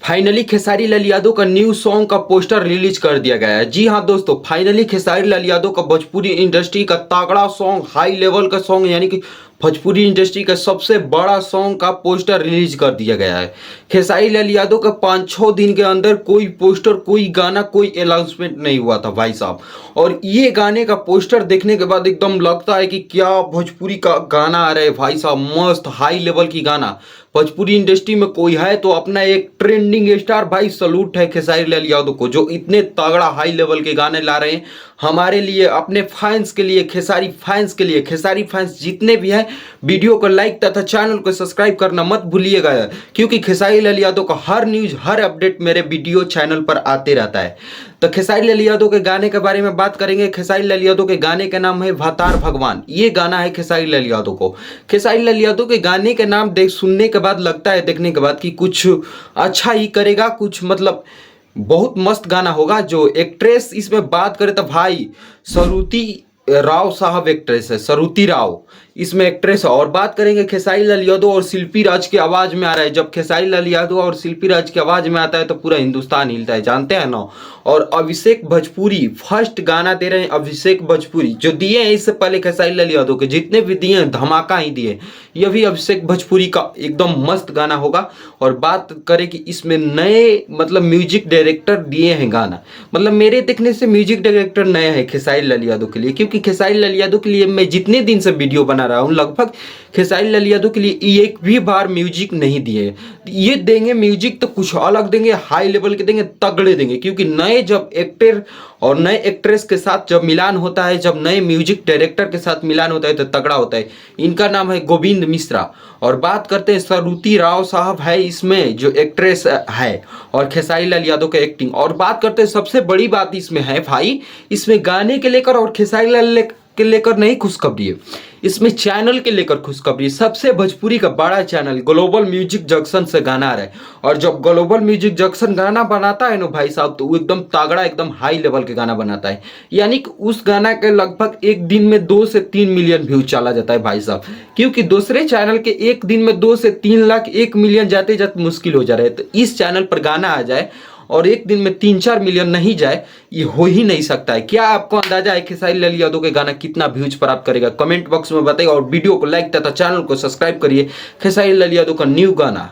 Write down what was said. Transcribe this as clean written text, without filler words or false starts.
Finally Khesari Lal Yadav का new song का poster release कर दिया गया है। जी हाँ दोस्तों, फाइनली खेसारी लाल यादव का भोजपुरी इंडस्ट्री का तगड़ा सॉन्ग, हाई लेवल का सॉन्ग, यानी कि भोजपुरी इंडस्ट्री का सबसे बड़ा सॉन्ग का पोस्टर रिलीज कर दिया गया है। खेसारी लाल यादव का 5-6 दिन के अंदर कोई पोस्टर, कोई गाना, कोई अनाउंसमेंट नहीं हुआ था भाई साहब। और ये गाने का पोस्टर देखने के बाद एकदम लगता है कि क्या भोजपुरी का गाना आ रहा है भाई साहब, मस्त हाई लेवल की गाना। भोजपुरी इंडस्ट्री में कोई है तो अपना एक ट्रेंडिंग स्टार भाई, सलूट है खेसारी लाल यादव को, जो इतने तगड़ा हाई लेवल के गाने ला रहे हैं हमारे लिए, अपने फैंस के लिए, खेसारी फैंस के लिए। खेसारी फैंस जितने भी हैं, वीडियो को लाइक तथा चैनल को सब्सक्राइब करना मत भूलिएगा, क्योंकि खेसारी लाल यादव का हर न्यूज, हर अपडेट मेरे वीडियो चैनल पर आते रहता है। तो खेसारी लाल यादव के गाने के बारे में बात करेंगे। खेसारी लाल यादव के गाने का नाम है भातार भगवान। ये गाना है खेसारी लाल यादव को। खेसारी लाल यादव के गाने के नाम देख सुनने के बाद लगता है, देखने के बाद, कि कुछ अच्छा ही करेगा, कुछ मतलब बहुत मस्त गाना होगा। जो एक्ट्रेस इसमें बात करें तो भाई सरुति राव साहब एक्ट्रेस है, सरुति राव इसमें एक्ट्रेस है। और बात करेंगे खेसारी लाल यादव और शिल्पी राज की आवाज में आ रहा है। जब खेसारी लाल यादव और शिल्पी राज की आवाज में आता है तो पूरा हिंदुस्तान हिलता है, जानते हैं ना। और अभिषेक भोजपुरी फर्स्ट गाना दे रहे हैं, अभिषेक भोजपुरी जो दिए हैं इससे पहले खेसारी लाल यादव के जितने भी दिए हैं, धमाका ही दिए। यह भी अभिषेक भोजपुरी का एकदम मस्त गाना होगा। और बात करें कि इसमें नए मतलब म्यूजिक डायरेक्टर दिए हैं गाना, मतलब मेरे देखने से म्यूजिक डायरेक्टर नए हैं खेसारी लाल यादव के लिए, क्योंकि खेसारी लाल यादव के लिए मैं जितने दिन से वीडियो बना रहा हूं, लगभग खेसारी लाल यादव के लिए एक भी बार म्यूजिक नहीं दिए। ये देंगे म्यूजिक तो कुछ अलग देंगे, हाई लेवल के देंगे, तगड़े देंगे। क्योंकि नए जब एक्टर और नए एक्ट्रेस के साथ जब मिलान होता है, जब नए म्यूजिक डायरेक्टर के साथ मिलान होता है तो तगड़ा होता है। इनका नाम है गोविंद मिश्रा। और बात करते हैं, सरुति राव साहब है इसमें जो एक्ट्रेस है, और खेसारी लाल यादव का एक्टिंग। और बात करते हैं, सबसे बड़ी बात इसमें है भाई, इसमें गाने के लेकर और खेसारी लाल के लेकर नहीं खुशखबरी है, इसमें चैनल के लेकर खुशखबरी। सबसे भोजपुरी का बड़ा चैनल ग्लोबल म्यूजिक जंक्शन से गाना आ रहा है। और जब ग्लोबल म्यूजिक जंक्शन गाना बनाता है ना भाई साहब, तो वो एकदम तगड़ा, एकदम हाई लेवल के गाना बनाता है। यानी कि उस गाना के लगभग एक दिन में 2 से 3 मिलियन व्यूज चला जाता है भाई साहब। क्योंकि दूसरे चैनल के एक दिन में 2 से 3 लाख, 1 मिलियन जाते जाते मुश्किल हो जा रहा है। तो इस चैनल पर गाना आ जाए और एक दिन में 3-4 मिलियन नहीं जाए, ये हो ही नहीं सकता है। क्या आपको अंदाजा है खेसारी लाल यादव के गाना कितना व्यूज प्राप्त करेगा? कमेंट बॉक्स में बताइए और वीडियो को लाइक तथा चैनल को सब्सक्राइब करिए। खेसारी लाल यादव का न्यू गाना